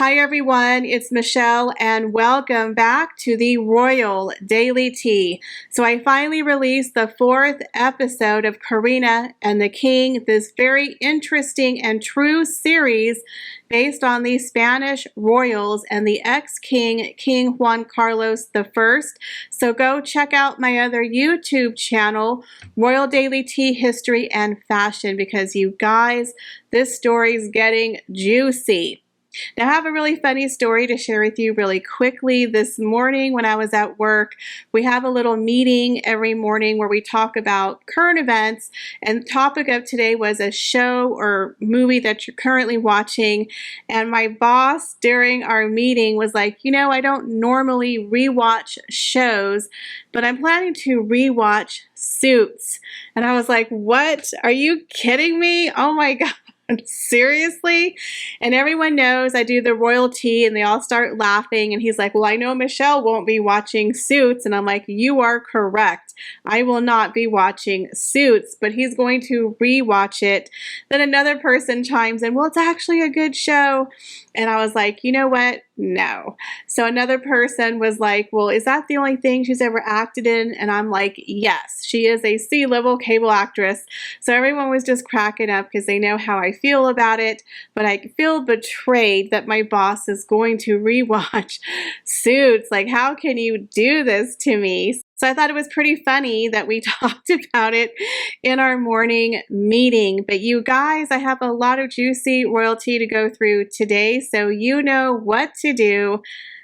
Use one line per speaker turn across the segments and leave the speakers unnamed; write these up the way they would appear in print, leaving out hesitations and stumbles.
Hi everyone, it's Michelle and welcome back to the Royal Daily Tea. So I finally released the 4th episode of Corinna and the King, this very interesting and true series based on the Spanish royals and the ex-king, King Juan Carlos I. So go check out my other YouTube channel, Royal Daily Tea History and Fashion, because you guys, this story is getting juicy. Now, I have a really funny story to share with you really quickly. This morning when I was at work, we have a little meeting every morning where we talk about current events, and the topic of today was a show or movie that you're currently watching. And my boss during our meeting was like, you know, I don't normally rewatch shows, but I'm planning to rewatch Suits. And I was like, what? Are you kidding me? Oh my God. Seriously? And everyone knows I do the royalty and they all start laughing, and he's like, well, I know Michelle won't be watching Suits. And I'm like, you are correct. I will not be watching Suits, but he's going to rewatch it. Then another person chimes in, well, it's actually a good show. And I was like, you know what? No. So another person was like, well, is that the only thing she's ever acted in? And I'm like, yes, she is a C-level cable actress. So everyone was just cracking up because they know how I feel about it. But I feel betrayed that my boss is going to rewatch Suits. Like, how can you do this to me? So I thought it was pretty funny that we talked about it in our morning meeting. But you guys, I have a lot of juicy royalty to go through today, so you know what to do.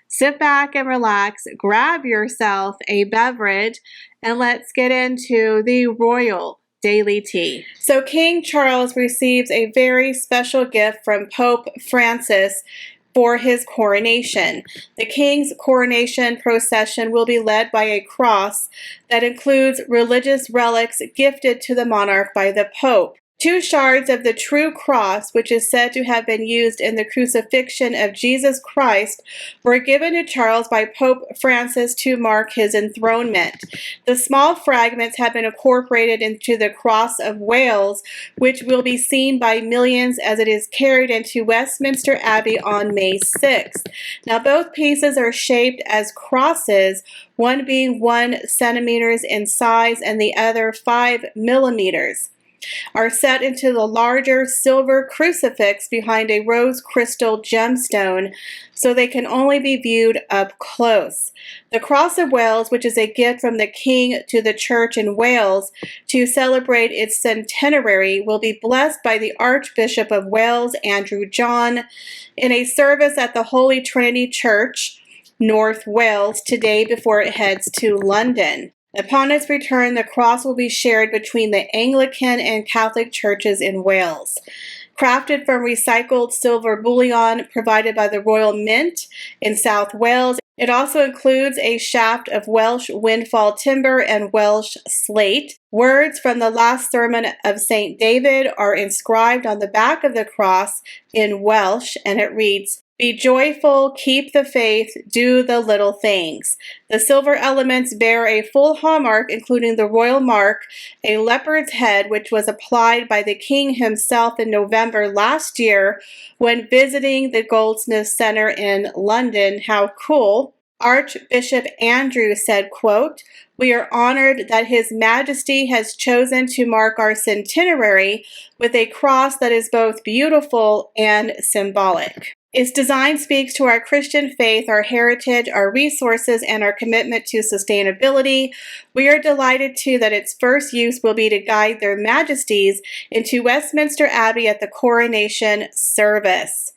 Sit back and relax, grab yourself a beverage, and let's get into the royal daily tea. So King Charles receives a very special gift from Pope Francis for his coronation. The king's coronation procession will be led by a cross that includes religious relics gifted to the monarch by the Pope. 2 shards of the true cross, which is said to have been used in the crucifixion of Jesus Christ, were given to Charles by Pope Francis to mark his enthronement. The small fragments have been incorporated into the Cross of Wales, which will be seen by millions as it is carried into Westminster Abbey on May 6th. Now, both pieces are shaped as crosses, one being 1 centimeter in size and the other 5 millimeters. Are set into the larger silver crucifix behind a rose crystal gemstone, so they can only be viewed up close. The Cross of Wales, which is a gift from the King to the Church in Wales to celebrate its centenary, will be blessed by the Archbishop of Wales, Andrew John, in a service at the Holy Trinity Church, North Wales, today before it heads to London. Upon its return, the cross will be shared between the Anglican and Catholic churches in Wales. Crafted from recycled silver bullion provided by the Royal Mint in South Wales, it also includes a shaft of Welsh windfall timber and Welsh slate. Words from the last sermon of St. David are inscribed on the back of the cross in Welsh, and it reads, "Be joyful, keep the faith, do the little things." The silver elements bear a full hallmark, including the royal mark, a leopard's head, which was applied by the king himself in November last year when visiting the Goldsmiths Center in London. How cool. Archbishop Andrew said, quote, "We are honored that His Majesty has chosen to mark our centenary with a cross that is both beautiful and symbolic. Its design speaks to our Christian faith, our heritage, our resources, and our commitment to sustainability. We are delighted, too, that its first use will be to guide their majesties into Westminster Abbey at the coronation service."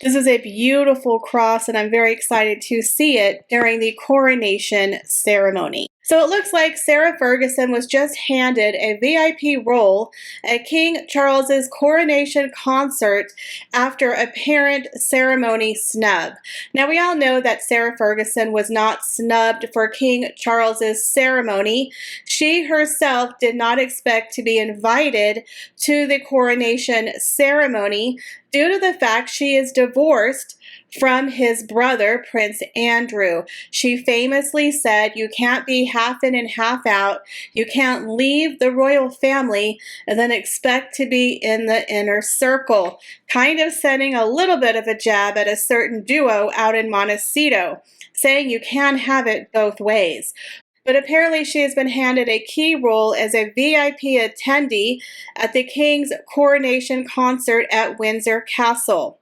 This is a beautiful cross, and I'm very excited to see it during the coronation ceremony. So it looks like Sarah Ferguson was just handed a VIP role at King Charles's coronation concert after apparent ceremony snub. Now, we all know that Sarah Ferguson was not snubbed for King Charles's ceremony. She herself did not expect to be invited to the coronation ceremony due to the fact she is divorced from his brother, Prince Andrew. She famously said, "You can't be half in and half out. You can't leave the royal family and then expect to be in the inner circle," kind of sending a little bit of a jab at a certain duo out in Montecito, saying you can have it both ways. But apparently she has been handed a key role as a VIP attendee at the King's Coronation concert at Windsor Castle.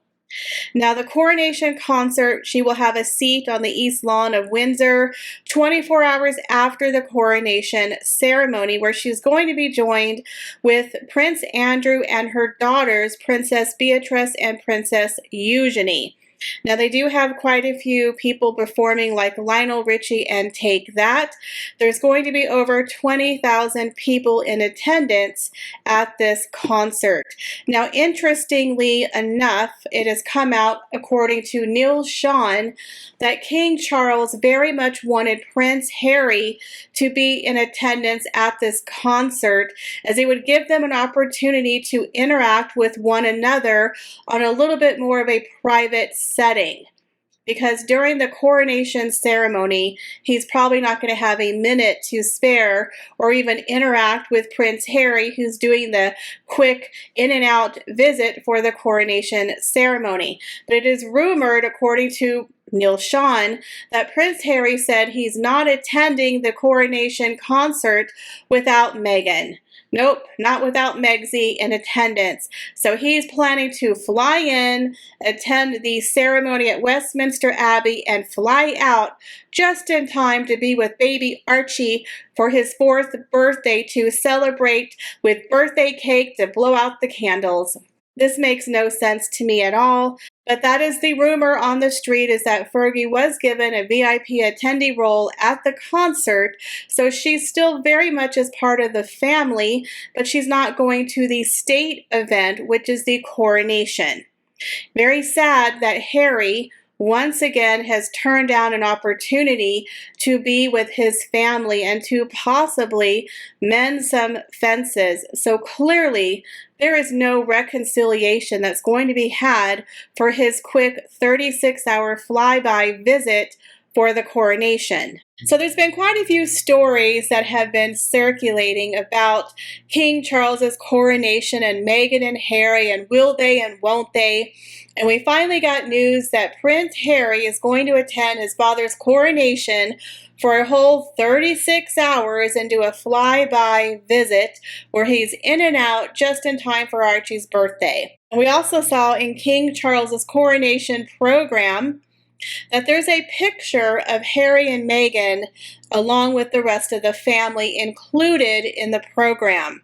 Now, the Coronation concert, she will have a seat on the East Lawn of Windsor 24 hours after the coronation ceremony, where she's going to be joined with Prince Andrew and her daughters, Princess Beatrice and Princess Eugenie. Now, they do have quite a few people performing, like Lionel Richie and Take That. There's going to be over 20,000 people in attendance at this concert. Now, interestingly enough, it has come out, according to Neil Sean, that King Charles very much wanted Prince Harry to be in attendance at this concert, as it would give them an opportunity to interact with one another on a little bit more of a private setting. Because during the coronation ceremony, he's probably not going to have a minute to spare or even interact with Prince Harry, who's doing the quick in and out visit for the coronation ceremony. But it is rumored, according to Neil Sean, that Prince Harry said he's not attending the coronation concert without Meghan. Nope, not without Megsy in attendance. So he's planning to fly in, attend the ceremony at Westminster Abbey, and fly out just in time to be with baby Archie for his 4th birthday, to celebrate with birthday cake, to blow out the candles. This makes no sense to me at all, but that is the rumor on the street, is that Fergie was given a VIP attendee role at the concert, so she's still very much as part of the family, but she's not going to the state event, which is the coronation. Very sad that Harry once again has turned down an opportunity to be with his family and to possibly mend some fences. So clearly, there is no reconciliation that's going to be had for his quick 36-hour flyby visit for the coronation. So there's been quite a few stories that have been circulating about King Charles's coronation and Meghan and Harry, and will they and won't they. And we finally got news that Prince Harry is going to attend his father's coronation for a whole 36 hours and do a flyby visit where he's in and out just in time for Archie's birthday. And we also saw in King Charles's coronation program that there's a picture of Harry and Meghan along with the rest of the family included in the program.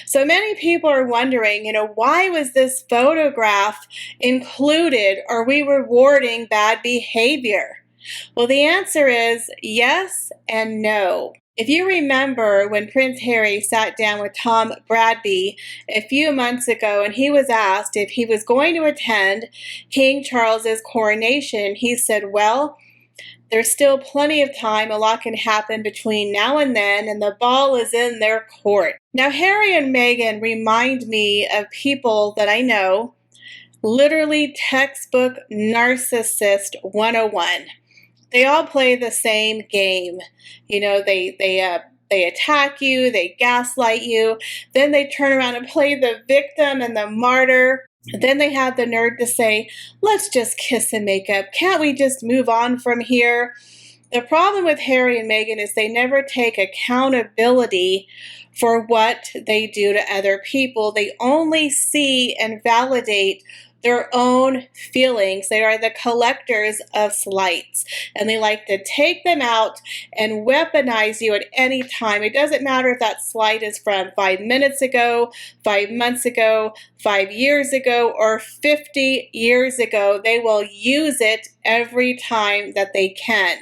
So many people are wondering, why was this photograph included? Are we rewarding bad behavior? Well, the answer is yes and no. If you remember when Prince Harry sat down with Tom Bradby a few months ago, and he was asked if he was going to attend King Charles's coronation, he said, well, there's still plenty of time. A lot can happen between now and then, and the ball is in their court. Now, Harry and Meghan remind me of people that I know, literally textbook narcissist 101. They all play the same game. They attack you, they gaslight you, then they turn around and play the victim and the martyr. Then they have the nerve to say, let's just kiss and make up. Can't we just move on from here? The problem with Harry and Meghan is they never take accountability for what they do to other people. They only see and validate their own feelings. They are the collectors of slights, and they like to take them out and weaponize you at any time. It doesn't matter if that slight is from 5 minutes ago, 5 months ago, 5 years ago, or 50 years ago. They will use it every time that they can.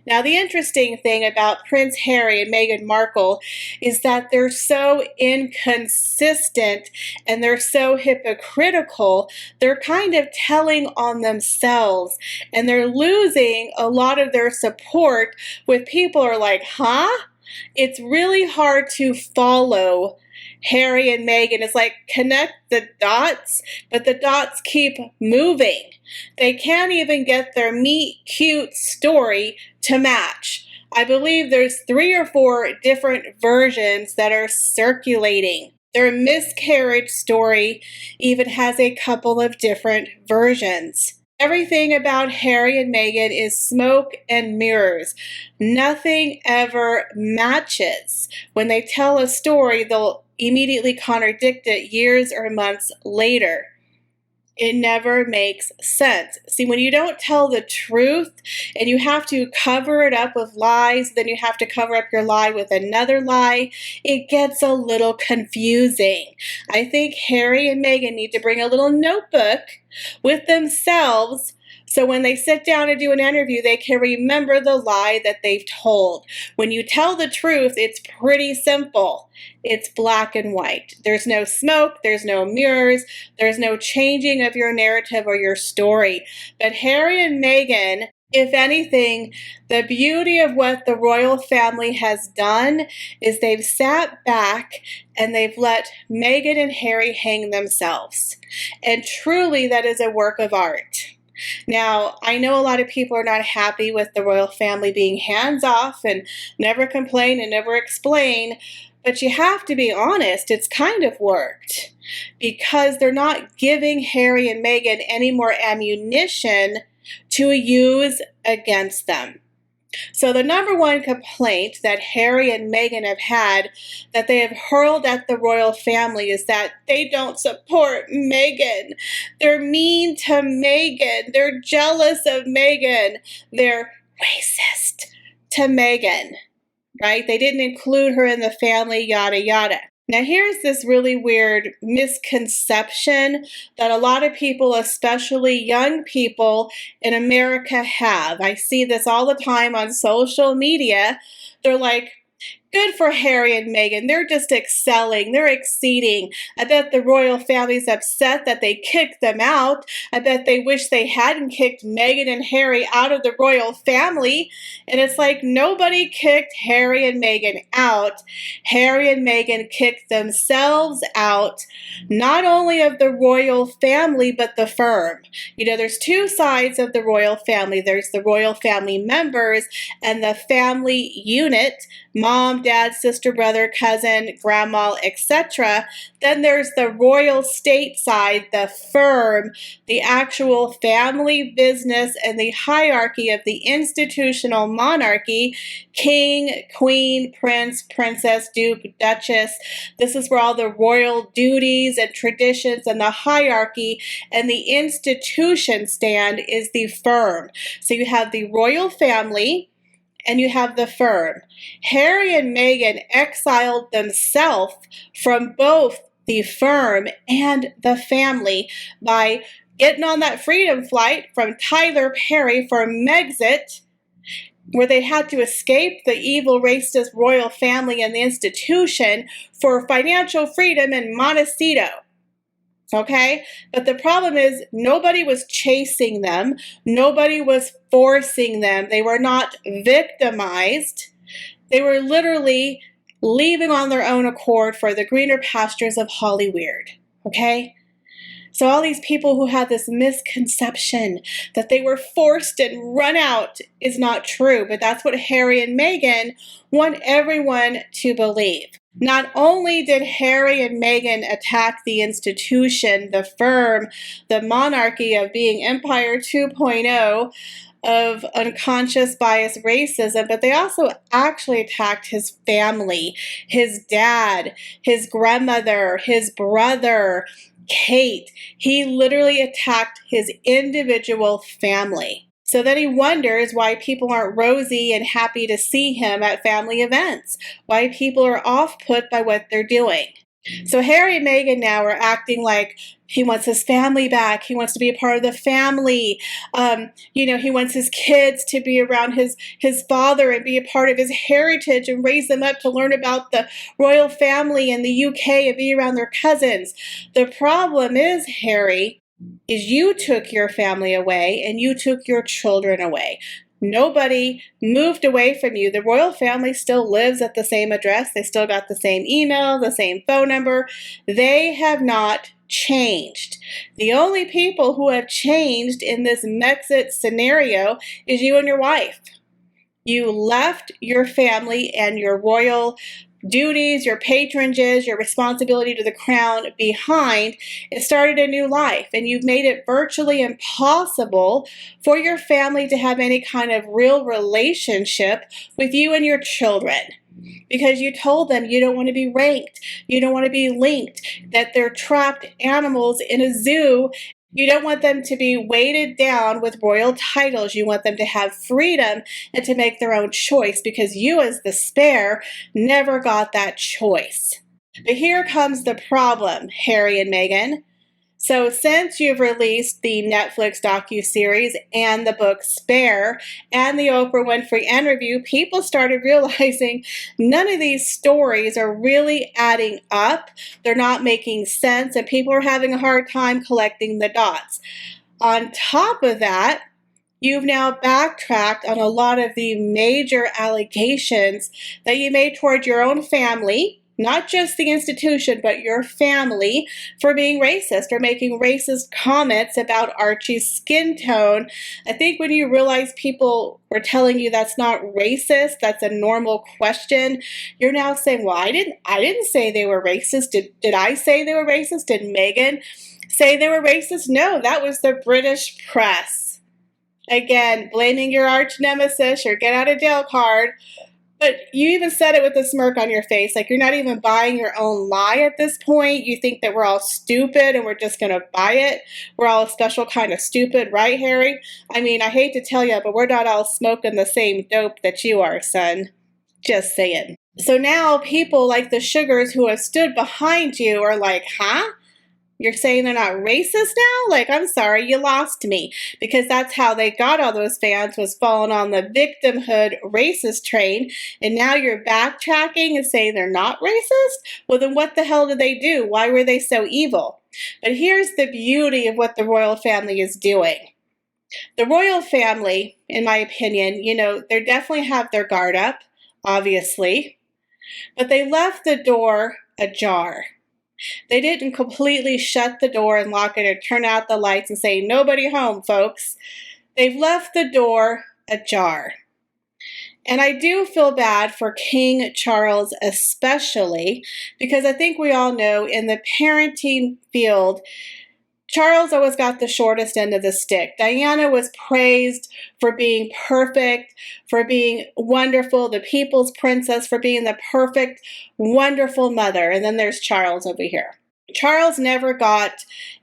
Now, the interesting thing about Prince Harry and Meghan Markle is that they're so inconsistent and they're so hypocritical. They're kind of telling on themselves, and they're losing a lot of their support with people who are like, huh? It's really hard to follow Harry and Meghan. It's like connect the dots, but the dots keep moving. They can't even get their meet cute story to match. I believe there's 3 or 4 different versions that are circulating. Their miscarriage story even has a couple of different versions. Everything about Harry and Meghan is smoke and mirrors. Nothing ever matches. When they tell a story, they'll immediately contradict it years or months later. It never makes sense. See, when you don't tell the truth and you have to cover it up with lies, then you have to cover up your lie with another lie, it gets a little confusing. I think Harry and Meghan need to bring a little notebook with themselves so when they sit down and do an interview, they can remember the lie that they've told. When you tell the truth, it's pretty simple. It's black and white. There's no smoke, there's no mirrors, there's no changing of your narrative or your story. But Harry and Meghan, if anything, the beauty of what the royal family has done is they've sat back and they've let Meghan and Harry hang themselves. And truly, that is a work of art. Now, I know a lot of people are not happy with the royal family being hands-off and never complain and never explain, but you have to be honest, it's kind of worked because they're not giving Harry and Meghan any more ammunition to use against them. So the number one complaint that Harry and Meghan have had that they have hurled at the royal family is that they don't support Meghan. They're mean to Meghan. They're jealous of Meghan. They're racist to Meghan, right? They didn't include her in the family, yada, yada. Now here's this really weird misconception that a lot of people, especially young people in America, have. I see this all the time on social media. They're like, good for Harry and Meghan. They're just excelling. They're exceeding. I bet the royal family's upset that they kicked them out. I bet they wish they hadn't kicked Meghan and Harry out of the royal family. And it's like nobody kicked Harry and Meghan out. Harry and Meghan kicked themselves out, not only of the royal family, but the firm. You know, there's 2 sides of the royal family. There's the royal family members and the family unit, mom, dad, sister, brother, cousin, grandma, etc. Then there's the royal state side, the firm, the actual family business and the hierarchy of the institutional monarchy, king, queen, prince, princess, duke, duchess. This is where all the royal duties and traditions and the hierarchy and the institution stand is the firm. So you have the royal family, and you have the firm. Harry and Meghan exiled themselves from both the firm and the family by getting on that freedom flight from Tyler Perry for Megxit, where they had to escape the evil racist royal family and the institution for financial freedom in Montecito. Okay? But the problem is nobody was chasing them. Nobody was forcing them. They were not victimized. They were literally leaving on their own accord for the greener pastures of Hollywood. Okay? So all these people who have this misconception that they were forced and run out is not true. But that's what Harry and Meghan want everyone to believe. Not only did Harry and Meghan attack the institution, the firm, the monarchy of being Empire 2.0 of unconscious bias racism, but they also actually attacked his family, his dad, his grandmother, his brother, Kate. He literally attacked his individual family. So then he wonders why people aren't rosy and happy to see him at family events, why people are off-put by what they're doing. So Harry and Meghan now are acting like he wants his family back. He wants to be a part of the family. He wants his kids to be around his father and be a part of his heritage and raise them up to learn about the royal family in the UK and be around their cousins. The problem is, Harry, is you took your family away and you took your children away. Nobody moved away from you. The royal family still lives at the same address. They still got the same email, the same phone number. They have not changed. The only people who have changed in this Mexit scenario is you and your wife. You left your family and your royal duties, your patronages, your responsibility to the crown behind, and started a new life. And you've made it virtually impossible for your family to have any kind of real relationship with you and your children. Because you told them you don't want to be ranked, you don't want to be linked, that they're trapped animals in a zoo. You don't want them to be weighted down with royal titles. You want them to have freedom and to make their own choice, because you as the spare never got that choice. But here comes the problem, Harry and Meghan. So since you've released the Netflix docuseries and the book Spare and the Oprah Winfrey interview, people started realizing none of these stories are really adding up. They're not making sense, and people are having a hard time collecting the dots. On top of that, you've now backtracked on a lot of the major allegations that you made toward your own family, not just the institution, but your family, for being racist or making racist comments about Archie's skin tone. I think when you realize people were telling you that's not racist, that's a normal question, you're now saying, well, I didn't say they were racist. Did I say they were racist? Did Meghan say they were racist? No, that was the British press. Again, blaming your arch nemesis or get out of jail card. But you even said it with a smirk on your face, like you're not even buying your own lie at this point. You think that we're all stupid and we're just going to buy it. We're all a special kind of stupid, right, Harry? I mean, I hate to tell you, but we're not all smoking the same dope that you are, son. Just saying. So now people like the Sugars who have stood behind you are like, huh? You're saying they're not racist now? Like, I'm sorry, you lost me. Because that's how they got all those fans, was falling on the victimhood racist train. And now you're backtracking and saying they're not racist? Well, then what the hell did they do? Why were they so evil? But here's the beauty of what the royal family is doing. The royal family, in my opinion, they definitely have their guard up, obviously. But they left the door ajar. They didn't completely shut the door and lock it or turn out the lights and say, nobody home, folks. They've left the door ajar. And I do feel bad for King Charles especially, because I think we all know in the parenting field, Charles always got the shortest end of the stick. Diana was praised for being perfect, for being wonderful, the people's princess, for being the perfect, wonderful mother. And then there's Charles over here. Charles never got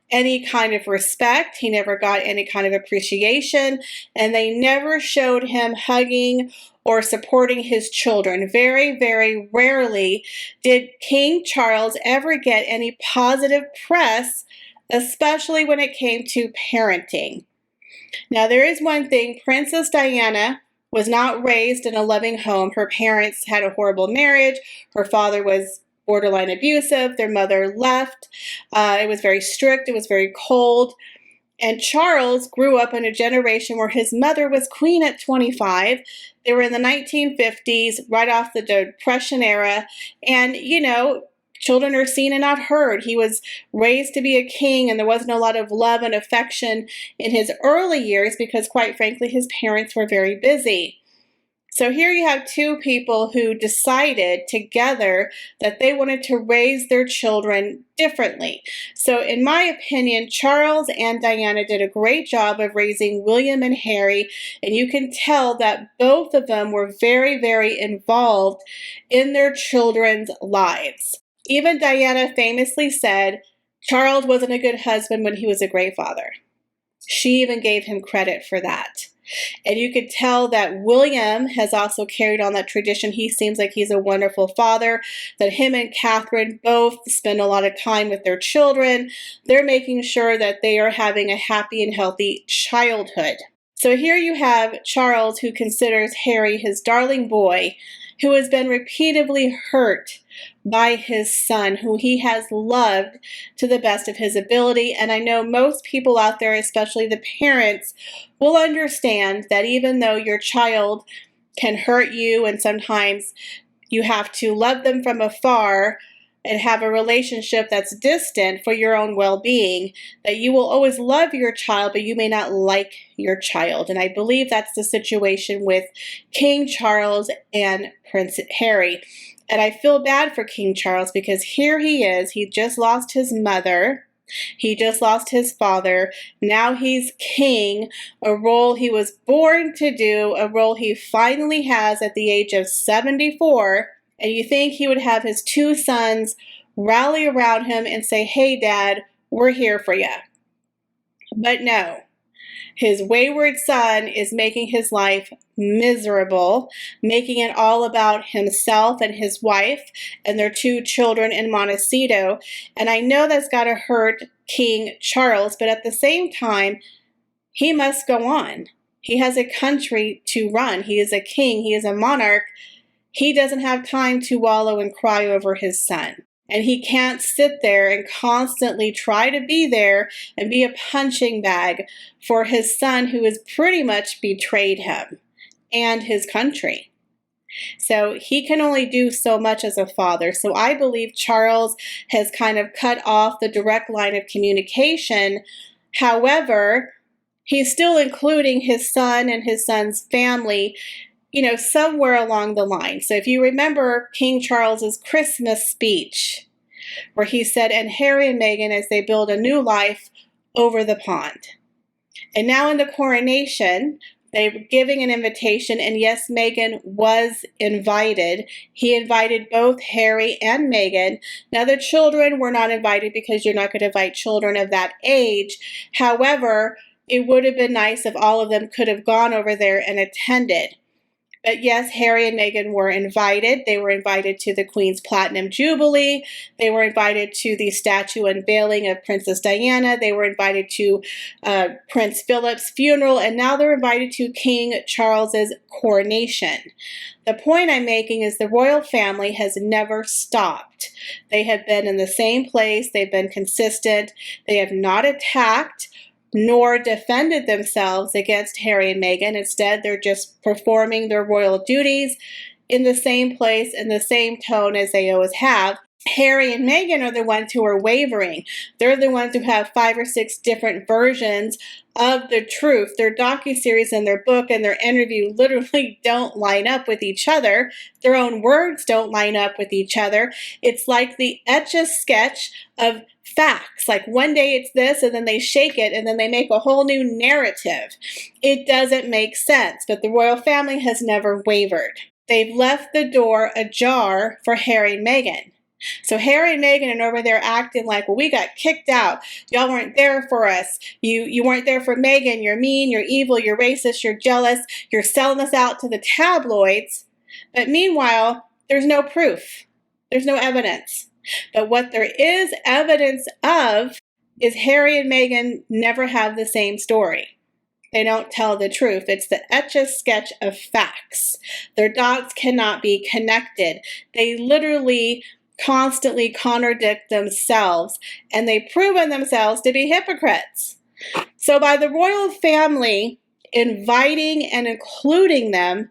any kind of respect. He never got any kind of appreciation. And they never showed him hugging or supporting his children. Very, very rarely did King Charles ever get any positive press, especially when it came to parenting. Now, there is one thing. Princess Diana was not raised in a loving home. Her parents had a horrible marriage. Her father was borderline abusive. Their mother left. It was very strict. It was very cold. And Charles grew up in a generation where his mother was queen at 25. They were in the 1950s, right off the Depression era. And, children are seen and not heard. He was raised to be a king, and there wasn't a lot of love and affection in his early years because, quite frankly, his parents were very busy. So here you have two people who decided together that they wanted to raise their children differently. So in my opinion, Charles and Diana did a great job of raising William and Harry, and you can tell that both of them were very, very involved in their children's lives. Even Diana famously said, Charles wasn't a good husband when he was a great father. She even gave him credit for that. And you could tell that William has also carried on that tradition. He seems like he's a wonderful father, that him and Catherine both spend a lot of time with their children. They're making sure that they are having a happy and healthy childhood. So here you have Charles, who considers Harry his darling boy, who has been repeatedly hurt by his son, who he has loved to the best of his ability. And I know most people out there, especially the parents, will understand that even though your child can hurt you and sometimes you have to love them from afar and have a relationship that's distant for your own well-being, that you will always love your child, but you may not like your child. And I believe that's the situation with King Charles and Prince Harry. And I feel bad for King Charles because here he is, he just lost his mother, he just lost his father, now he's king, a role he was born to do, a role he finally has at the age of 74. And you think he would have his two sons rally around him and say, "Hey, Dad, we're here for you." But no, his wayward son is making his life miserable, making it all about himself and his wife and their two children in Montecito. And I know that's got to hurt King Charles, but at the same time, he must go on. He has a country to run. He is a king. He is a monarch. He doesn't have time to wallow and cry over his son. And he can't sit there and constantly try to be there and be a punching bag for his son who has pretty much betrayed him and his country. So he can only do so much as a father. So I believe Charles has kind of cut off the direct line of communication. However, he's still including his son and his son's family, somewhere along the line. So if you remember King Charles's Christmas speech, where he said, "And Harry and Meghan as they build a new life over the pond." And now in the coronation, they're giving an invitation, and yes, Meghan was invited. He invited both Harry and Meghan. Now the children were not invited because you're not going to invite children of that age. However, it would have been nice if all of them could have gone over there and attended. But yes, Harry and Meghan were invited. They were invited to the Queen's Platinum Jubilee. They were invited to the statue unveiling of Princess Diana. They were invited to Prince Philip's funeral. And now they're invited to King Charles's coronation. The point I'm making is the royal family has never stopped. They have been in the same place. They've been consistent. They have not attacked nor defended themselves against Harry and Meghan. Instead, they're just performing their royal duties in the same place, in the same tone as they always have. Harry and Meghan are the ones who are wavering. They're the ones who have 5 or 6 different versions of the truth. Their docuseries and their book and their interview literally don't line up with each other. Their own words don't line up with each other. It's like the Etch-a-Sketch of facts. Like one day it's this, and then they shake it, and then they make a whole new narrative. It doesn't make sense, but the royal family has never wavered. They've left the door ajar for Harry and Meghan. So Harry and Meghan are over there acting like, "Well, we got kicked out. Y'all weren't there for us. You weren't there for Meghan. You're mean, you're evil, you're racist, you're jealous. You're selling us out to the tabloids." But meanwhile, there's no proof. There's no evidence. But what there is evidence of is Harry and Meghan never have the same story. They don't tell the truth. It's the Etch-a-Sketch of facts. Their dots cannot be connected. They literally constantly contradict themselves, and they've proven themselves to be hypocrites. So by the royal family inviting and including them,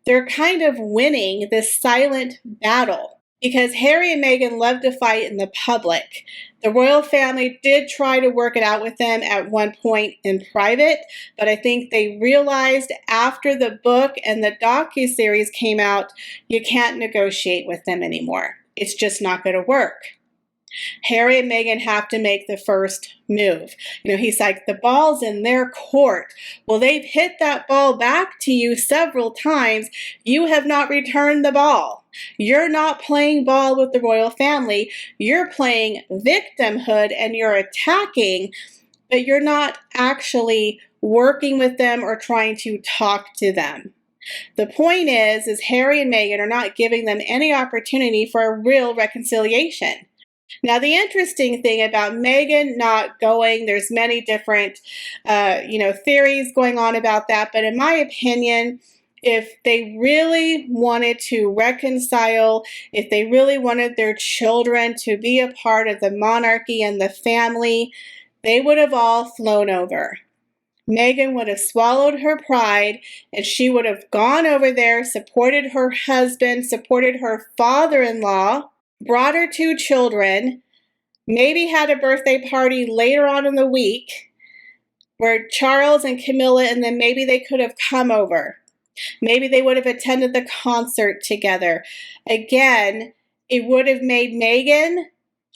they're kind of winning this silent battle, because Harry and Meghan love to fight in the public. The royal family did try to work it out with them at one point in private, but I think they realized after the book and the docuseries came out, you can't negotiate with them anymore. It's just not going to work. Harry and Meghan have to make the first move. He's like, the ball's in their court. Well, they've hit that ball back to you several times. You have not returned the ball. You're not playing ball with the royal family. You're playing victimhood and you're attacking, but you're not actually working with them or trying to talk to them. The point is Harry and Meghan are not giving them any opportunity for a real reconciliation. Now, the interesting thing about Meghan not going, there's many different, theories going on about that. But in my opinion, if they really wanted to reconcile, if they really wanted their children to be a part of the monarchy and the family, they would have all flown over. Meghan would have swallowed her pride and she would have gone over there, supported her husband, supported her father-in-law, brought her 2 children, maybe had a birthday party later on in the week where Charles and Camilla, and then maybe they could have come over. Maybe they would have attended the concert together. Again, it would have made Meghan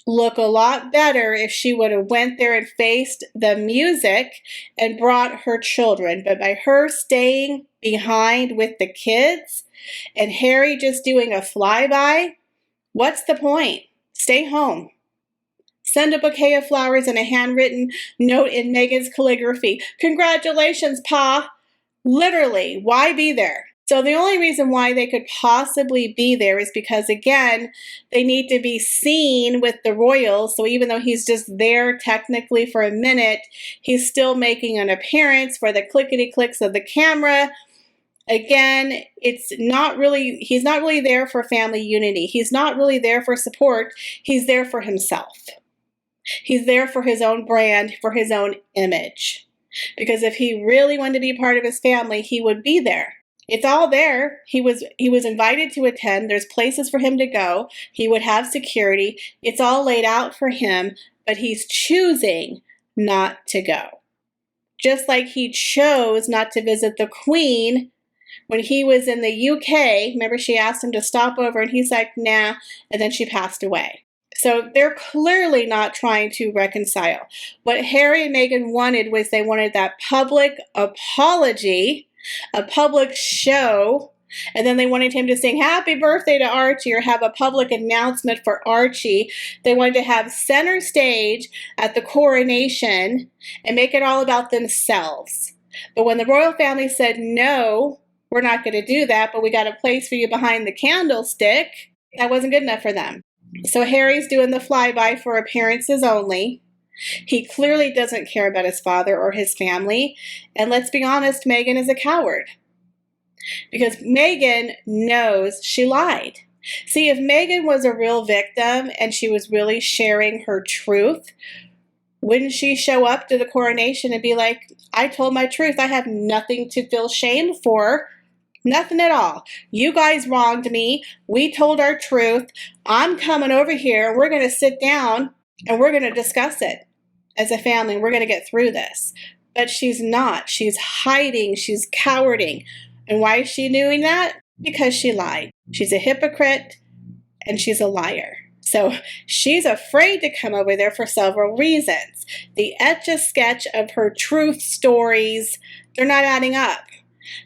look a lot better if she would have went there and faced the music and brought her children. But by her staying behind with the kids and Harry just doing a flyby, what's the point? Stay home. Send a bouquet of flowers and a handwritten note in Meghan's calligraphy. Congratulations, Pa. Literally, why be there? So the only reason why they could possibly be there is because, again, they need to be seen with the royals. So even though he's just there technically for a minute, he's still making an appearance for the clickety-clicks of the camera. Again, he's not really there for family unity. He's not really there for support. He's there for himself. He's there for his own brand, for his own image. Because if he really wanted to be part of his family, he would be there. It's all there. He was invited to attend. There's places for him to go. He would have security. It's all laid out for him, but he's choosing not to go. Just like he chose not to visit the Queen when he was in the UK. Remember, she asked him to stop over and he's like, nah, and then she passed away. So they're clearly not trying to reconcile. What Harry and Meghan wanted was they wanted that public apology, a public show, and then they wanted him to sing happy birthday to Archie or have a public announcement for Archie. They wanted to have center stage at the coronation and make it all about themselves. But when the royal family said, no, we're not going to do that, but we got a place for you behind the candlestick, that wasn't good enough for them. So Harry's doing the flyby for appearances only. He clearly doesn't care about his father or his family. And let's be honest, Meghan is a coward. Because Meghan knows she lied. See, if Meghan was a real victim and she was really sharing her truth, wouldn't she show up to the coronation and be like, I told my truth. I have nothing to feel shame for. Nothing at all. You guys wronged me. We told our truth. I'm coming over here. We're going to sit down and we're going to discuss it as a family. We're going to get through this. But she's not. She's hiding. She's cowarding. And why is she doing that? Because she lied. She's a hypocrite and she's a liar. So she's afraid to come over there for several reasons. The etch-a-sketch of her truth stories, they're not adding up.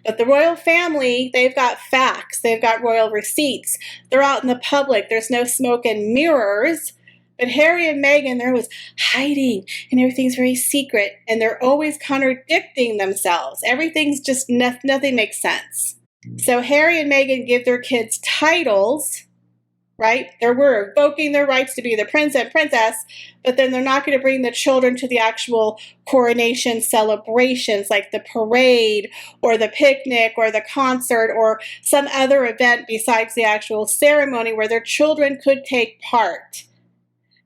But the royal family, they've got facts. They've got royal receipts. They're out in the public. There's no smoke and mirrors. But Harry and Meghan, they're always hiding, and everything's very secret, and they're always contradicting themselves. Everything's just, nothing makes sense. So Harry and Meghan give their kids titles, right? They're revoking their rights to be the prince and princess, but then they're not going to bring the children to the actual coronation celebrations like the parade or the picnic or the concert or some other event besides the actual ceremony where their children could take part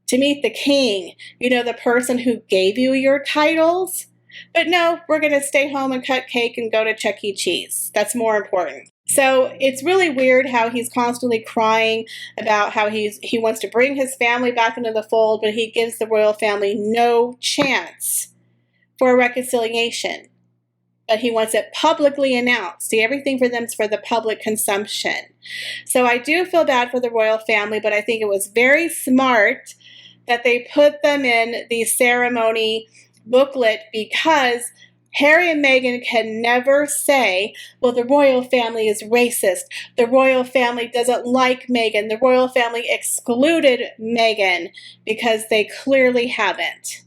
to meet the king, you know, the person who gave you your titles. But no, we're going to stay home and cut cake and go to Chuck E. Cheese. That's more important. So it's really weird how he's constantly crying about how he wants to bring his family back into the fold, but he gives the royal family no chance for a reconciliation. But he wants it publicly announced. See, everything for them is for the public consumption. So I do feel bad for the royal family, but I think it was very smart that they put them in the ceremony booklet because Harry and Meghan can never say, well, the royal family is racist. The royal family doesn't like Meghan. The royal family excluded Meghan, because they clearly haven't.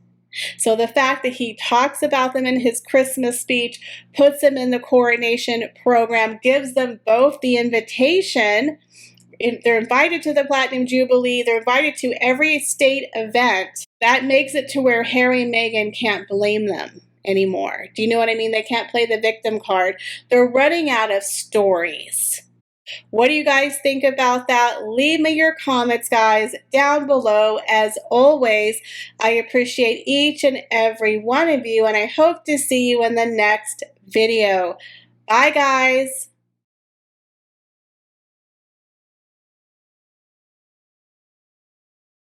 So the fact that he talks about them in his Christmas speech, puts them in the coronation program, gives them both the invitation. They're invited to the Platinum Jubilee. They're invited to every state event. That makes it to where Harry and Meghan can't blame them. anymore. Do you know what I mean? They can't play the victim card. They're running out of stories. What do you guys think about that? Leave me your comments, guys, down below. As always, I appreciate each and every one of you, and I hope to see you in the next video. Bye, guys.